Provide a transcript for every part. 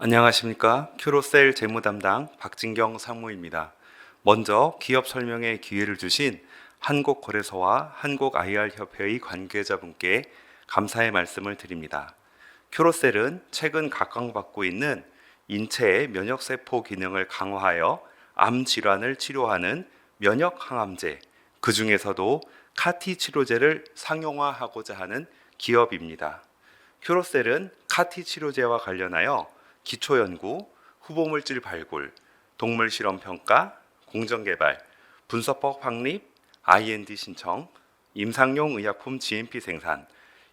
안녕하십니까. 큐로셀 재무담당 박진경 상무입니다. 먼저 기업 설명의 기회를 주신 한국거래소와 한국IR협회의 관계자분께 감사의 말씀을 드립니다. 큐로셀은 최근 각광받고 있는 인체의 면역세포 기능을 강화하여 암 질환을 치료하는 면역항암제, 그 중에서도 카티 치료제를 상용화하고자 하는 기업입니다. 큐로셀은 카티 치료제와 관련하여 기초연구, 후보물질 발굴, 동물 실험 평가, 공정개발, 분석법 확립, IND 신청, 임상용 의약품 GMP 생산,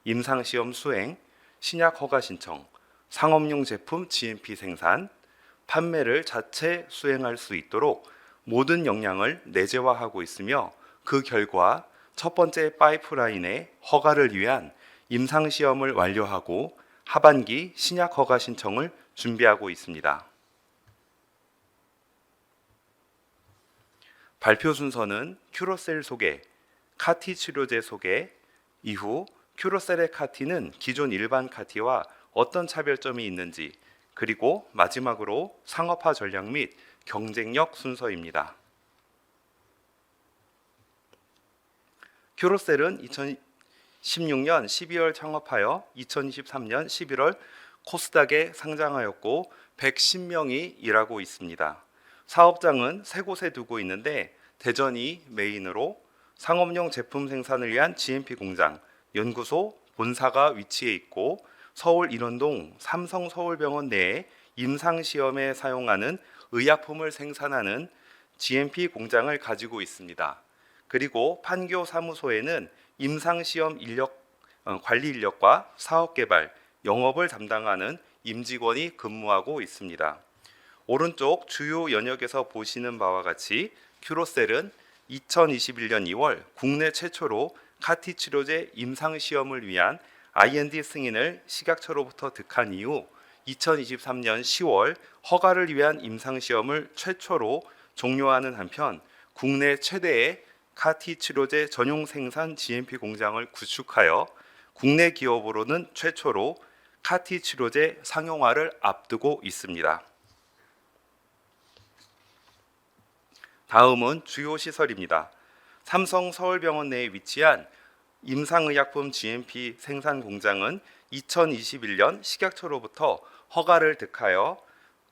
임상시험 수행, 신약 허가 신청, 상업용 제품 GMP 생산, 판매를 자체 수행할 수 있도록 모든 역량을 내재화하고 있으며 그 결과 첫 번째 파이프라인의 허가를 위한 임상시험을 완료하고 하반기 신약 허가 신청을 준비하고 있습니다. 발표 순서는 큐로셀 소개, 카티 치료제 소개, 이후 큐로셀의 카티는 기존 일반 카티와 어떤 차별점이 있는지, 그리고 마지막으로 상업화 전략 및 경쟁력 순서입니다. 큐로셀은 2016년 12월 창업하여 2023년 11월 코스닥에 상장하였고 110명이 일하고 있습니다. 사업장은 세 곳에 두고 있는데 대전이 메인으로 상업용 제품 생산을 위한 GMP 공장, 연구소, 본사가 위치해 있고 서울 일원동 삼성서울병원 내에 임상시험에 사용하는 의약품을 생산하는 GMP 공장을 가지고 있습니다. 그리고 판교 사무소에는 임상시험 관리 인력과 사업개발, 영업을 담당하는 임직원이 근무하고 있습니다. 오른쪽 주요 연역에서 보시는 바와 같이 큐로셀은 2021년 2월 국내 최초로 카티 치료제 임상시험을 위한 IND 승인을 식약처로부터 득한 이후 2023년 10월 허가를 위한 임상시험을 최초로 종료하는 한편 국내 최대의 카티 치료제 전용 생산 GMP 공장을 구축하여 국내 기업으로는 최초로 카티 치료제 상용화를 앞두고 있습니다. 다음은 주요 시설입니다. 삼성 서울병원 내에 위치한 임상의약품 GMP 생산 공장은 2021년 식약처로부터 허가를 득하여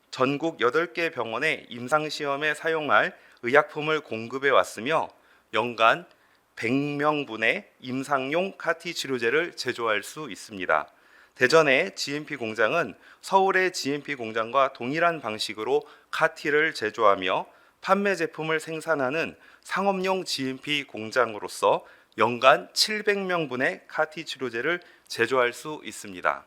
전국 8개 병원에 임상시험에 사용할 의약품을 공급해 왔으며 연간 100명분의 임상용 카티 치료제를 제조할 수 있습니다. 대전의 GMP 공장은 서울의 GMP 공장과 동일한 방식으로 카티를 제조하며 판매 제품을 생산하는 상업용 GMP 공장으로서 연간 700명분의 카티 치료제를 제조할 수 있습니다.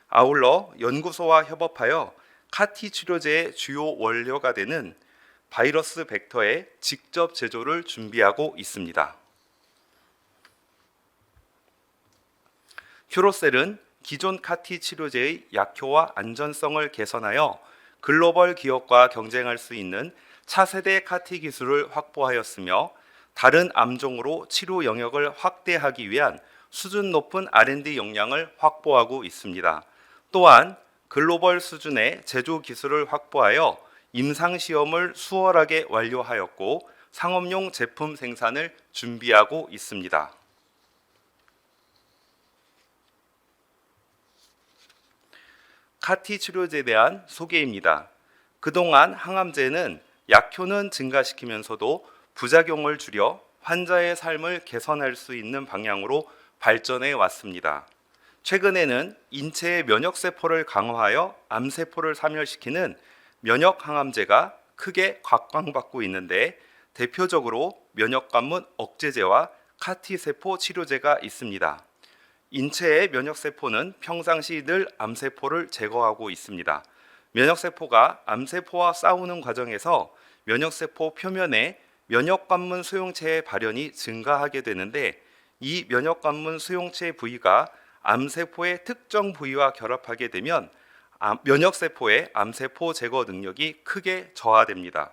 아울러 연구소와 협업하여 카티 치료제의 주요 원료가 되는 바이러스 벡터의 직접 제조를 준비하고 있습니다. 큐로셀은 기존 카티 치료제의 약효와 안전성을 개선하여 글로벌 기업과 경쟁할 수 있는 차세대 카티 기술을 확보하였으며 다른 암종으로 치료 영역을 확대하기 위한 수준 높은 R&D 역량을 확보하고 있습니다. 또한 글로벌 수준의 제조 기술을 확보하여 임상시험을 수월하게 완료하였고 상업용 제품 생산을 준비하고 있습니다. 카티 치료제에 대한 소개입니다. 그동안 항암제는 약효는 증가시키면서도 부작용을 줄여 환자의 삶을 개선할 수 있는 방향으로 발전해 왔습니다. 최근에는 인체의 면역세포를 강화하여 암세포를 사멸시키는 면역항암제가 크게 각광받고 있는데 대표적으로 면역관문 억제제와 카티세포 치료제가 있습니다. 인체의 면역세포는 평상시 늘 암세포를 제거하고 있습니다. 면역세포가 암세포와 싸우는 과정에서 면역세포 표면에 면역관문 수용체의 발현이 증가하게 되는데 이 면역관문 수용체 부위가 암세포의 특정 부위와 결합하게 되면 면역세포의 암세포 제거 능력이 크게 저하됩니다.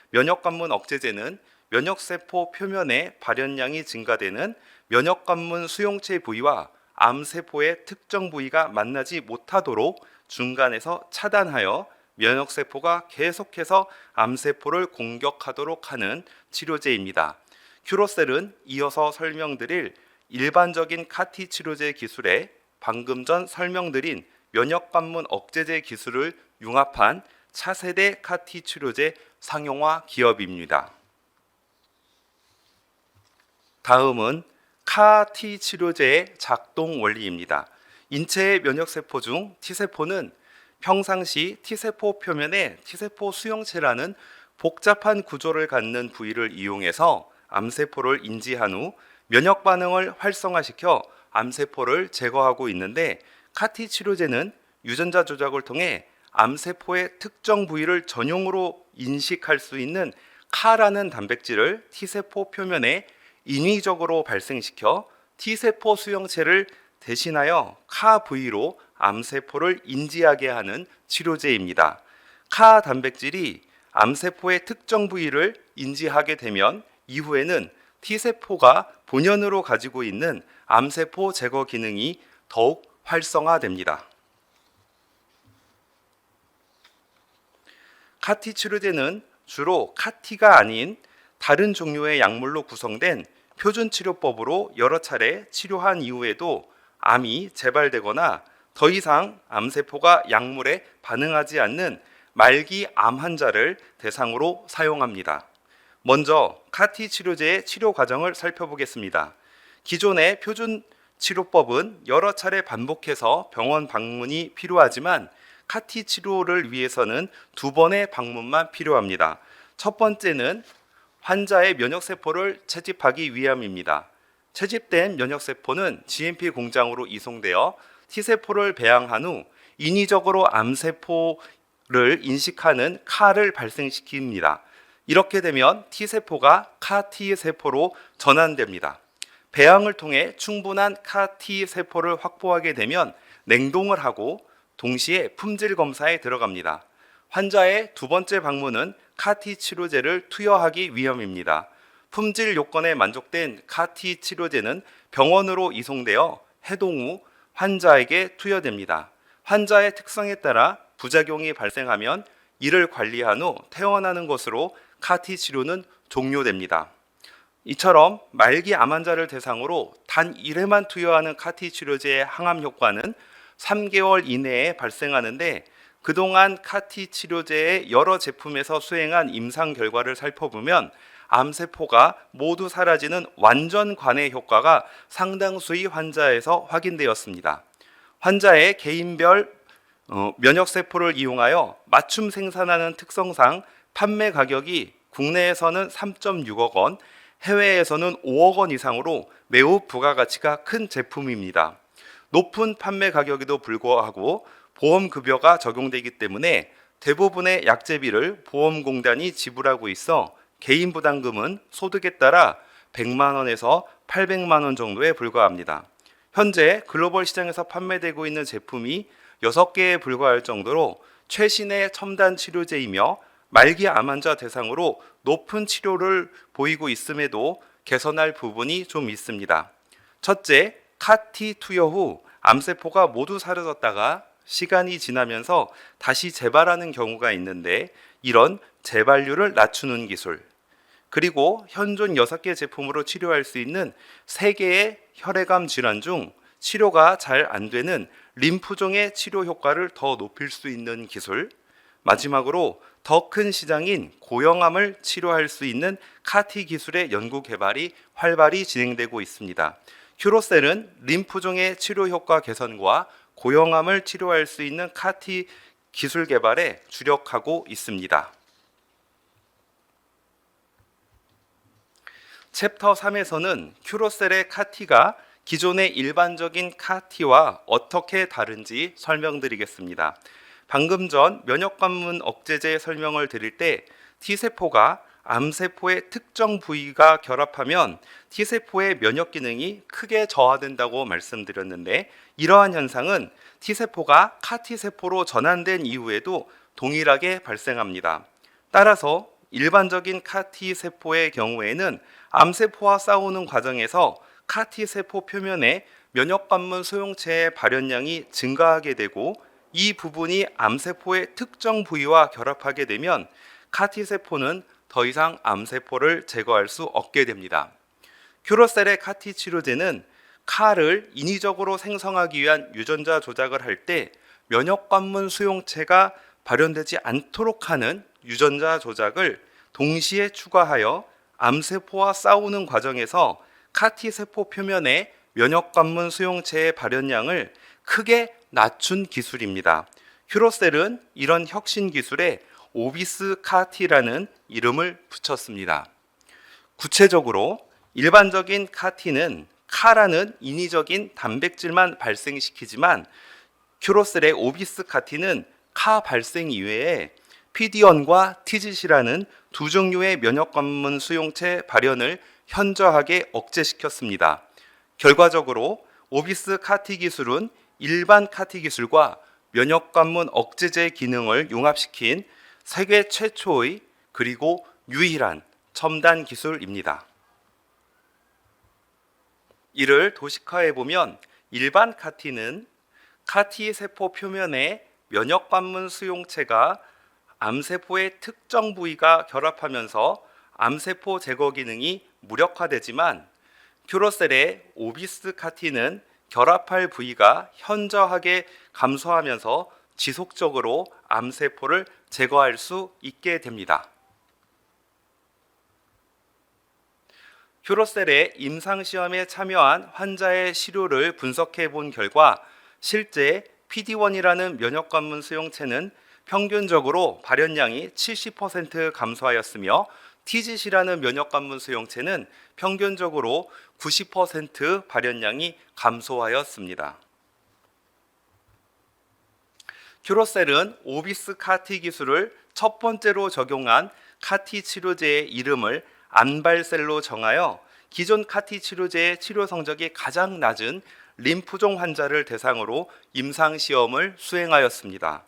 면역관문 억제제는 면역세포 표면의 발현량이 증가되는 면역관문 수용체 부위와 암세포의 특정 부위가 만나지 못하도록 중간에서 차단하여 면역세포가 계속해서 암세포를 공격하도록 하는 치료제입니다. 큐로셀은 이어서 설명드릴 일반적인 카티 치료제 기술에 방금 전 설명드린 면역관문 억제제 기술을 융합한 차세대 카티 치료제 상용화 기업입니다. 다음은 카티 치료제의 작동 원리입니다. 인체의 면역세포 중 T세포는 평상시 T세포 표면에 T세포 수용체라는 복잡한 구조를 갖는 부위를 이용해서 암세포를 인지한 후 면역 반응을 활성화시켜 암세포를 제거하고 있는데, 카티 치료제는 유전자 조작을 통해 암세포의 특정 부위를 전용으로 인식할 수 있는 카라는 단백질을 T세포 표면에 인위적으로 발생시켜 T세포 수용체를 대신하여 카 부위로 암세포를 인지하게 하는 치료제입니다. 카 단백질이 암세포의 특정 부위를 인지하게 되면 이후에는 T세포가 본연으로 가지고 있는 암세포 제거 기능이 더욱 활성화됩니다. 카티 치료제는 주로 카티가 아닌 다른 종류의 약물로 구성된 표준 치료법으로 여러 차례 치료한 이후에도 암이 재발되거나 더 이상 암세포가 약물에 반응하지 않는 말기 암 환자를 대상으로 사용합니다. 먼저 카티 치료제의 치료 과정을 살펴보겠습니다. 기존의 표준 치료법은 여러 차례 반복해서 병원 방문이 필요하지만 카티 치료를 위해서는 2번의 방문만 필요합니다. 첫 번째는 환자의 면역세포를 채집하기 위함입니다. 채집된 면역세포는 GMP 공장으로 이송되어 T세포를 배양한 후 인위적으로 암세포를 인식하는 카를 발생시킵니다. 이렇게 되면 T세포가 카T세포로 전환됩니다. 배양을 통해 충분한 카T세포를 확보하게 되면 냉동을 하고 동시에 품질 검사에 들어갑니다. 환자의 2번째 방문은 카티 치료제를 투여하기 위함입니다. 품질 요건에 만족된 카티 치료제는 병원으로 이송되어 해동 후 환자에게 투여됩니다. 환자의 특성에 따라 부작용이 발생하면 이를 관리한 후 퇴원하는 것으로 카티 치료는 종료됩니다. 이처럼 말기 암 환자를 대상으로 단 1회만 투여하는 카티 치료제의 항암 효과는 3개월 이내에 발생하는데, 그동안 카티 치료제의 여러 제품에서 수행한 임상 결과를 살펴보면 암세포가 모두 사라지는 완전 관해 효과가 상당수의 환자에서 확인되었습니다. 환자의 개인별 면역세포를 이용하여 맞춤 생산하는 특성상 판매 가격이 국내에서는 3.6억 원, 해외에서는 5억 원 이상으로 매우 부가가치가 큰 제품입니다. 높은 판매 가격에도 불구하고 보험급여가 적용되기 때문에 대부분의 약제비를 보험공단이 지불하고 있어 개인 부담금은 소득에 따라 100만 원에서 800만 원 정도에 불과합니다. 현재 글로벌 시장에서 판매되고 있는 제품이 6개에 불과할 정도로 최신의 첨단 치료제이며 말기 암 환자 대상으로 높은 치료를 보이고 있음에도 개선할 부분이 좀 있습니다. 첫째, 카티 투여 후 암세포가 모두 사라졌다가 시간이 지나면서 다시 재발하는 경우가 있는데, 이런 재발률을 낮추는 기술, 그리고 현존 6개 제품으로 치료할 수 있는 3개의 혈액암 질환 중 치료가 잘 안 되는 림프종의 치료 효과를 더 높일 수 있는 기술, 마지막으로 더 큰 시장인 고형암을 치료할 수 있는 카티 기술의 연구 개발이 활발히 진행되고 있습니다. 큐로셀은 림프종의 치료 효과 개선과 고형암을 치료할 수 있는 카티 기술 개발에 주력하고 있습니다. 챕터 3에서는 큐로셀의 카티가 기존의 일반적인 카티와 어떻게 다른지 설명드리겠습니다. 방금 전 면역관문 억제제 설명을 드릴 때 T세포가 암세포의 특정 부위가 결합하면 T세포의 면역 기능이 크게 저하된다고 말씀드렸는데, 이러한 현상은 T세포가 카티세포로 전환된 이후에도 동일하게 발생합니다. 따라서 일반적인 카티세포의 경우에는 암세포와 싸우는 과정에서 카티세포 표면에 면역관문 소용체의 발현량이 증가하게 되고, 이 부분이 암세포의 특정 부위와 결합하게 되면 카티 세포는 더 이상 암세포를 제거할 수 없게 됩니다. 큐로셀의 카티 치료제는 카를 인위적으로 생성하기 위한 유전자 조작을 할 때 면역 관문 수용체가 발현되지 않도록 하는 유전자 조작을 동시에 추가하여 암세포와 싸우는 과정에서 카티 세포 표면의 면역 관문 수용체의 발현량을 크게 낮춘 기술입니다. 큐로셀은 이런 혁신 기술에 오비스 카티라는 이름을 붙였습니다. 구체적으로 일반적인 카티는 카라는 인위적인 단백질만 발생시키지만 큐로셀의 오비스 카티는 카 발생 이외에 PD-1과 TGC라는 두 종류의 면역 관문 수용체 발현을 현저하게 억제시켰습니다. 결과적으로 오비스 카티 기술은 일반 카티 기술과 면역 관문 억제제 기능을 융합시킨 세계 최초의 그리고 유일한 첨단 기술입니다. 이를 도식화해 보면 일반 카티는 카티 세포 표면에 면역 관문 수용체가 암세포의 특정 부위가 결합하면서 암세포 제거 기능이 무력화되지만 큐로셀의 오비스 카티는 결합할 부위가 현저하게 감소하면서 지속적으로 암세포를 제거할 수 있게 됩니다. 큐로셀의 임상시험에 참여한 환자의 시료를 분석해 본 결과 실제 PD-1이라는 면역관문 수용체는 평균적으로 발현량이 70% 감소하였으며 TGC라는 면역관문 수용체는 평균적으로 90% 발현량이 감소하였습니다. 큐로셀은 오비스 카티 기술을 첫 번째로 적용한 카티 치료제의 이름을 안발셀로 정하여 기존 카티 치료제의 치료 성적이 가장 낮은 림프종 환자를 대상으로 임상시험을 수행하였습니다.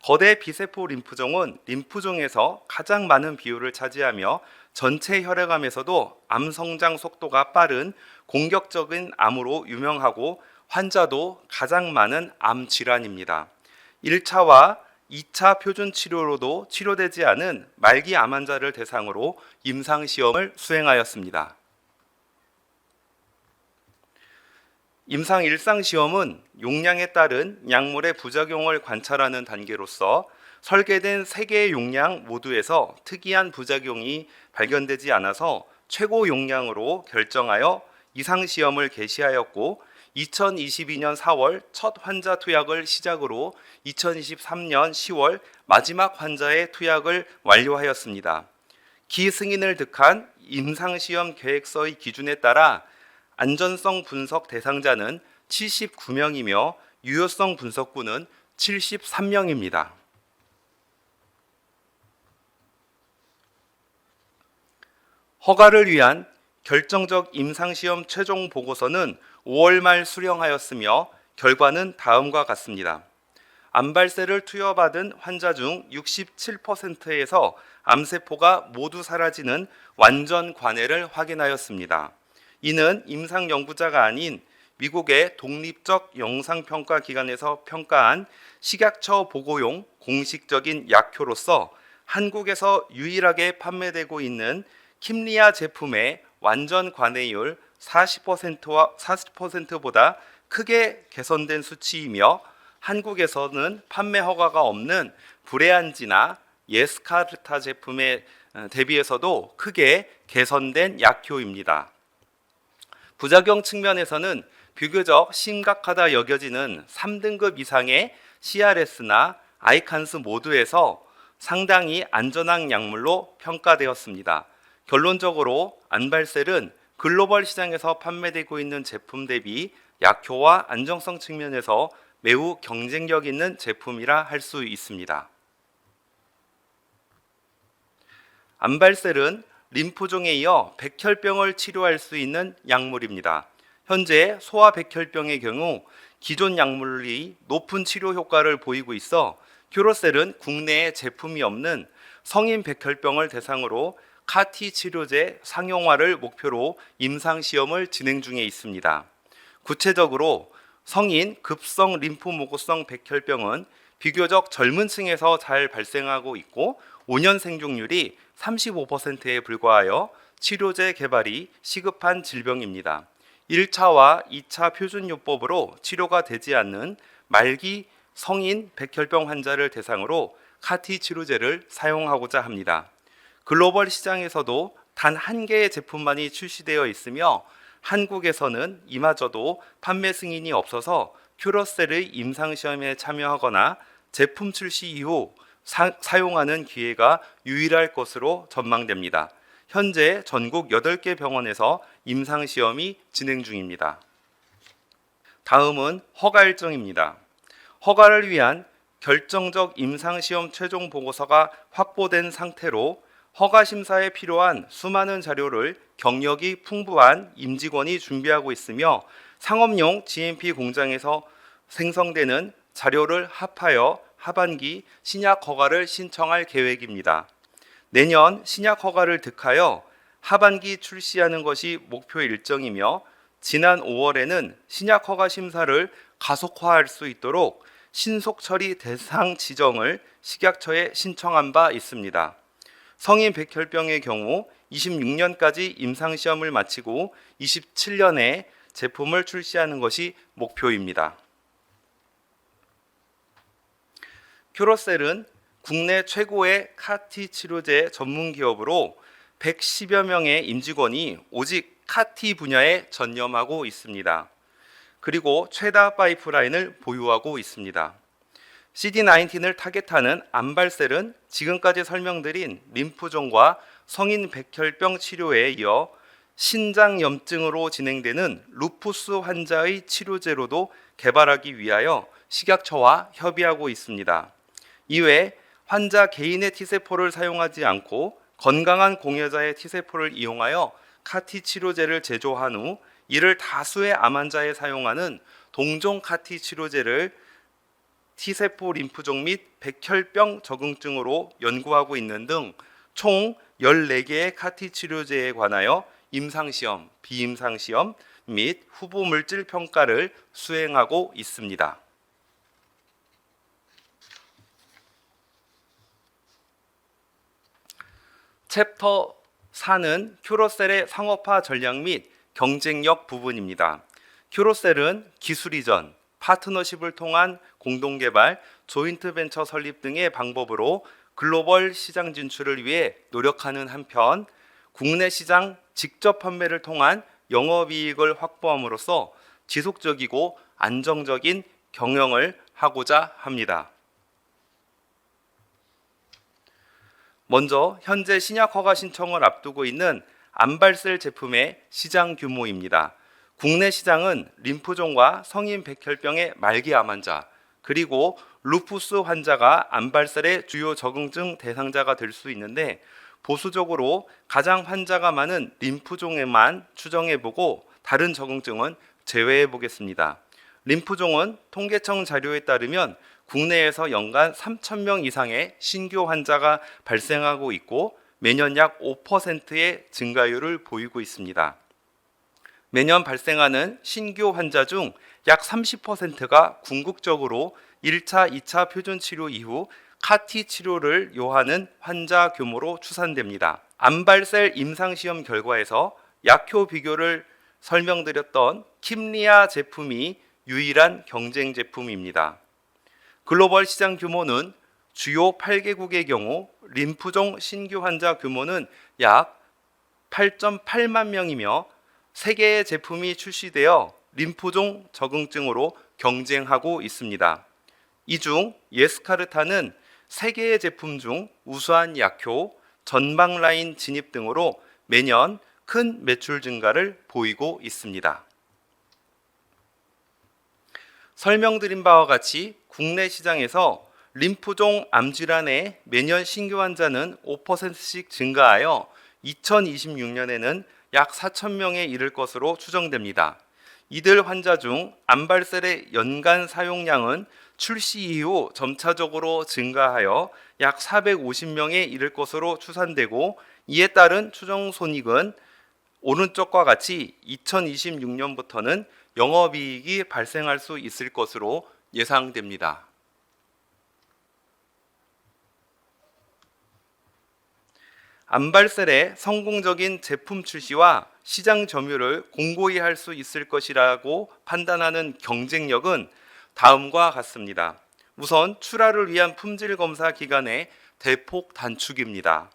거대 비세포 림프종은 림프종에서 가장 많은 비율을 차지하며 전체 혈액암에서도 암 성장 속도가 빠른 공격적인 암으로 유명하고 환자도 가장 많은 암 질환입니다. 1차와 2차 표준 치료로도 치료되지 않은 말기 암 환자를 대상으로 임상시험을 수행하였습니다. 임상 일상시험은 용량에 따른 약물의 부작용을 관찰하는 단계로서 설계된 3개의 용량 모두에서 특이한 부작용이 발견되지 않아서 최고 용량으로 결정하여 이상시험을 개시하였고 2022년 4월 첫 환자 투약을 시작으로 2023년 10월 마지막 환자의 투약을 완료하였습니다. 기승인을 득한 임상시험 계획서의 기준에 따라 안전성 분석 대상자는 79명이며 유효성 분석군은 73명입니다. 허가를 위한 결정적 임상시험 최종 보고서는 5월 말 수령하였으며 결과는 다음과 같습니다. 암발세를 투여받은 환자 중 67%에서 암세포가 모두 사라지는 완전 관해를 확인하였습니다. 이는 임상 연구자가 아닌 미국의 독립적 영상평가 기관에서 평가한 식약처 보고용 공식적인 약효로서 한국에서 유일하게 판매되고 있는 킴리아 제품의 완전 관해율 40%보다 크게 개선된 수치이며 한국에서는 판매 허가가 없는 브레안지나 예스카르타 제품에 대비해서도 크게 개선된 약효입니다. 부작용 측면에서는 비교적 심각하다 여겨지는 3등급 이상의 CRS나 아이칸스 모두에서 상당히 안전한 약물로 평가되었습니다. 결론적으로 안발셀은 글로벌 시장에서 판매되고 있는 제품 대비 약효와 안정성 측면에서 매우 경쟁력 있는 제품이라 할 수 있습니다. 안발셀은 림프종에 이어 백혈병을 치료할 수 있는 약물입니다. 현재 소아백혈병의 경우 기존 약물이 높은 치료 효과를 보이고 있어 큐로셀은 국내에 제품이 없는 성인 백혈병을 대상으로 카티 치료제 상용화를 목표로 임상시험을 진행 중에 있습니다. 구체적으로 성인 급성 림프모구성 백혈병은 비교적 젊은 층에서 잘 발생하고 있고 5년 생존율이 35%에 불과하여 치료제 개발이 시급한 질병입니다. 1차와 2차 표준요법으로 치료가 되지 않는 말기 성인 백혈병 환자를 대상으로 카티 치료제를 사용하고자 합니다. 글로벌 시장에서도 단 한 개의 제품만이 출시되어 있으며 한국에서는 이마저도 판매 승인이 없어서 큐러셀의 임상시험에 참여하거나 제품 출시 이후 사용하는 기회가 유일할 것으로 전망됩니다. 현재 전국 8개 병원에서 임상시험이 진행 중입니다. 다음은 허가 일정입니다. 허가를 위한 결정적 임상시험 최종 보고서가 확보된 상태로 허가 심사에 필요한 수많은 자료를 경력이 풍부한 임직원이 준비하고 있으며 상업용 GMP 공장에서 생성되는 자료를 합하여 하반기 신약 허가를 신청할 계획입니다. 내년 신약 허가를 득하여 하반기 출시하는 것이 목표 일정이며 지난 5월에는 신약 허가 심사를 가속화할 수 있도록 신속 처리 대상 지정을 식약처에 신청한 바 있습니다. 성인 백혈병의 경우 26년까지 임상시험을 마치고 27년에 제품을 출시하는 것이 목표입니다. 큐러셀은 국내 최고의 카티 치료제 전문 기업으로 110여 명의 임직원이 오직 카티 분야에 전념하고 있습니다. 그리고 최다 파이프라인을 보유하고 있습니다. CD19을 타겟하는 암발셀은 지금까지 설명드린 림프종과 성인 백혈병 치료에 이어 신장염증으로 진행되는 루푸스 환자의 치료제로도 개발하기 위하여 식약처와 협의하고 있습니다. 이외에 환자 개인의 T세포를 사용하지 않고 건강한 공여자의 T세포를 이용하여 카티 치료제를 제조한 후 이를 다수의 암 환자에 사용하는 동종 카티 치료제를 T세포 림프종 및 백혈병 적응증으로 연구하고 있는 등 총 14개의 카티 치료제에 관하여 임상시험, 비임상시험 및 후보 물질 평가를 수행하고 있습니다. 챕터 4는 큐러셀의 상업화 전략 및 경쟁력 부분입니다. 큐러셀은 기술 이전, 파트너십을 통한 공동개발, 조인트 벤처 설립 등의 방법으로 글로벌 시장 진출을 위해 노력하는 한편 국내 시장 직접 판매를 통한 영업이익을 확보함으로써 지속적이고 안정적인 경영을 하고자 합니다. 먼저 현재 신약 허가 신청을 앞두고 있는 암발셀 제품의 시장 규모입니다. 국내 시장은 림프종과 성인 백혈병의 말기 암 환자, 그리고 루푸스 환자가 암발셀의 주요 적응증 대상자가 될 수 있는데 보수적으로 가장 환자가 많은 림프종에만 추정해보고 다른 적응증은 제외해보겠습니다. 림프종은 통계청 자료에 따르면 국내에서 연간 3,000명 이상의 신규 환자가 발생하고 있고 매년 약 5%의 증가율을 보이고 있습니다. 매년 발생하는 신규 환자 중 약 30%가 궁극적으로 1차, 2차 표준 치료 이후 카티 치료를 요하는 환자 규모로 추산됩니다. 암발셀 임상시험 결과에서 약효 비교를 설명드렸던 킴리아 제품이 유일한 경쟁 제품입니다. 글로벌 시장 규모는 주요 8개국의 경우 림프종 신규 환자 규모는 약 8.8만 명이며 3개의 제품이 출시되어 림프종 적응증으로 경쟁하고 있습니다. 이 중 예스카르타는 3개의 제품 중 우수한 약효, 전방 라인 진입 등으로 매년 큰 매출 증가를 보이고 있습니다. 설명드린 바와 같이 국내 시장에서 림프종 암질환의 매년 신규 환자는 5%씩 증가하여 2026년에는 약 4,000명에 이를 것으로 추정됩니다. 이들 환자 중 암발셀의 연간 사용량은 출시 이후 점차적으로 증가하여 약 450명에 이를 것으로 추산되고 이에 따른 추정 손익은 오른쪽과 같이 2026년부터는 영업이익이 발생할 수 있을 것으로 예상됩니다. 암발셀의 성공적인 제품 출시와 시장 점유를 공고히 할 수 있을 것이라고 판단하는 경쟁력은 다음과 같습니다. 우선 출하를 위한 품질 검사 기간의 대폭 단축입니다.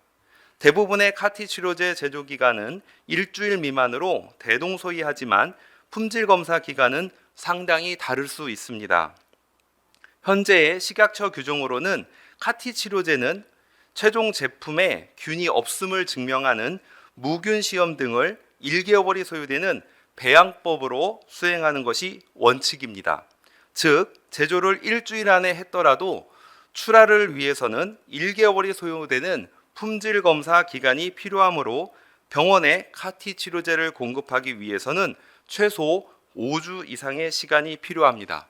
대부분의 카티 치료제 제조 기간은 일주일 미만으로 대동소이하지만 품질 검사 기간은 상당히 다를 수 있습니다. 현재의 식약처 규정으로는 카티 치료제는 최종 제품에 균이 없음을 증명하는 무균 시험 등을 1개월이 소요되는 배양법으로 수행하는 것이 원칙입니다. 즉, 제조를 일주일 안에 했더라도 출하를 위해서는 1개월이 소요되는 품질 검사 기간이 필요하므로 병원에 카티 치료제를 공급하기 위해서는 최소 5주 이상의 시간이 필요합니다.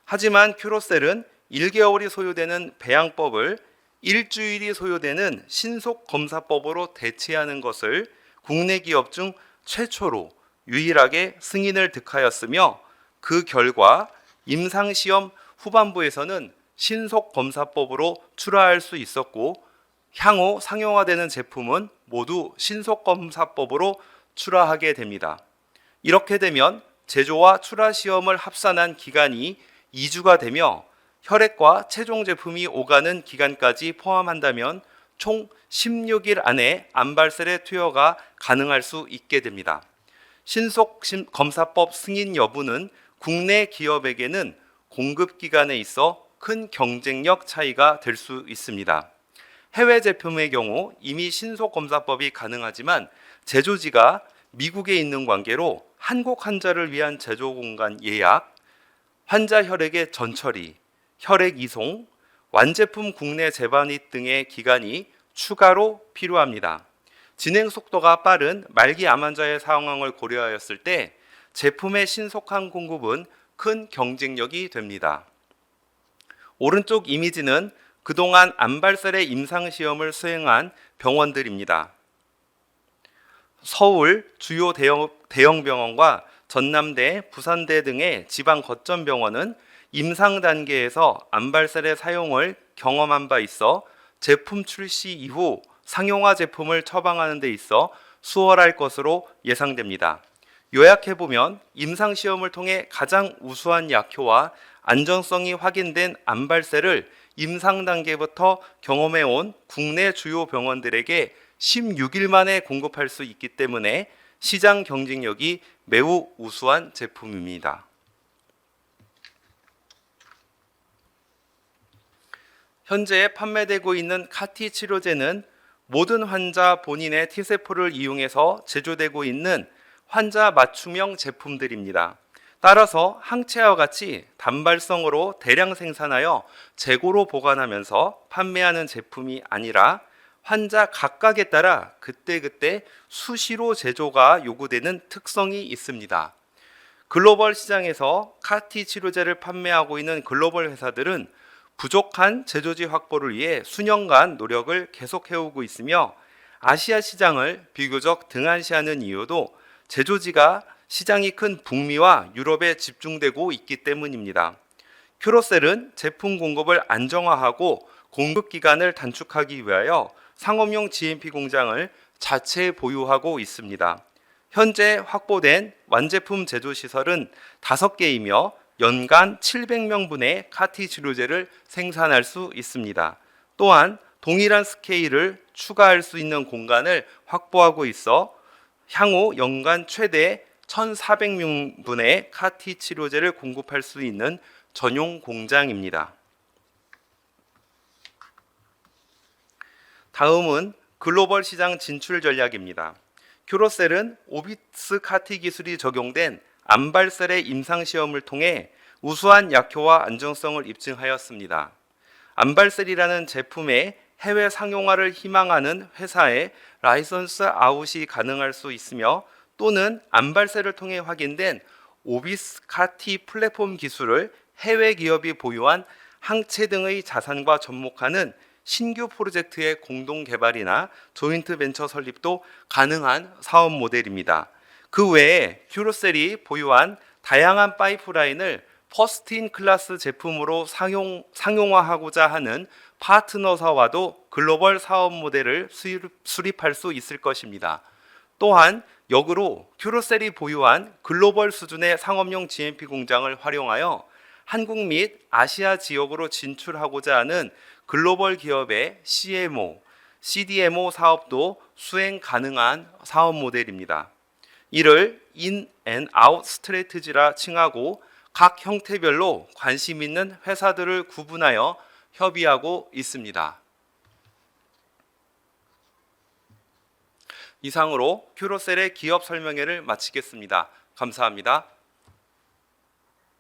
하지만 큐로셀은 1개월이 소요되는 배양법을 일주일이 소요되는 신속 검사법으로 대체하는 것을 국내 기업 중 최초로 유일하게 승인을 득하였으며 그 결과 임상시험 후반부에서는 신속 검사법으로 출하할 수 있었고 향후 상용화되는 제품은 모두 신속 검사법으로 출하하게 됩니다. 이렇게 되면 제조와 출하 시험을 합산한 기간이 2주가 되며 혈액과 최종 제품이 오가는 기간까지 포함한다면 총 16일 안에 암발셀의 투여가 가능할 수 있게 됩니다. 신속 검사법 승인 여부는 국내 기업에게는 공급 기간에 있어 큰 경쟁력 차이가 될 수 있습니다. 해외 제품의 경우 이미 신속 검사법이 가능하지만 제조지가 미국에 있는 관계로 한국 환자를 위한 제조 공간 예약, 환자 혈액의 전처리, 혈액 이송, 완제품 국내 재반입 등의 기간이 추가로 필요합니다. 진행 속도가 빠른 말기 암 환자의 상황을 고려하였을 때 제품의 신속한 공급은 큰 경쟁력이 됩니다. 오른쪽 이미지는 그동안 암발셀의 임상시험을 수행한 병원들입니다. 서울 주요 대형 병원과 전남대, 부산대 등의 지방 거점 병원은 임상 단계에서 암발셀의 사용을 경험한 바 있어 제품 출시 이후 상용화 제품을 처방하는 데 있어 수월할 것으로 예상됩니다. 요약해보면 임상시험을 통해 가장 우수한 약효와 안전성이 확인된 암발셀을 임상 단계부터 경험해온 국내 주요 병원들에게 16일 만에 공급할 수 있기 때문에 시장 경쟁력이 매우 우수한 제품입니다. 현재 판매되고 있는 카티 치료제는 모든 환자 본인의 T세포를 이용해서 제조되고 있는 환자 맞춤형 제품들입니다. 따라서 항체와 같이 단발성으로 대량 생산하여 재고로 보관하면서 판매하는 제품이 아니라 환자 각각에 따라 그때그때 수시로 제조가 요구되는 특성이 있습니다. 글로벌 시장에서 카티 치료제를 판매하고 있는 글로벌 회사들은 부족한 제조지 확보를 위해 수년간 노력을 계속해오고 있으며 아시아 시장을 비교적 등한시하는 이유도 제조지가 시장이 큰 북미와 유럽에 집중되고 있기 때문입니다. 큐로셀은 제품 공급을 안정화하고 공급 기간을 단축하기 위하여 상업용 GMP 공장을 자체 보유하고 있습니다. 현재 확보된 완제품 제조 시설은 5개이며 연간 700명분의 카티 치료제를 생산할 수 있습니다. 또한 동일한 스케일을 추가할 수 있는 공간을 확보하고 있어 향후 연간 최대 1,400명분의 카티 치료제를 공급할 수 있는 전용 공장입니다. 다음은 글로벌 시장 진출 전략입니다. 큐로셀은 오비스 카티 기술이 적용된 암발셀의 임상시험을 통해 우수한 약효와 안정성을 입증하였습니다. 암발셀이라는 제품의 해외 상용화를 희망하는 회사의 라이선스 아웃이 가능할 수 있으며 또는 암발셀을 통해 확인된 오비스 카티 플랫폼 기술을 해외 기업이 보유한 항체 등의 자산과 접목하는 신규 프로젝트의 공동 개발이나 조인트 벤처 설립도 가능한 사업 모델입니다. 그 외에 큐로셀이 보유한 다양한 파이프라인을 퍼스트 인 클래스 제품으로 상용화하고자 하는 파트너사와도 글로벌 사업 모델을 수립할 수 있을 것입니다. 또한 역으로 큐로셀이 보유한 글로벌 수준의 상업용 GMP 공장을 활용하여 한국 및 아시아 지역으로 진출하고자 하는 글로벌 기업의 CMO, CDMO 사업도 수행 가능한 사업 모델입니다. 이를 인 앤 아웃 스트래티지라 칭하고 각 형태별로 관심 있는 회사들을 구분하여 협의하고 있습니다. 이상으로 큐로셀의 기업 설명회를 마치겠습니다. 감사합니다.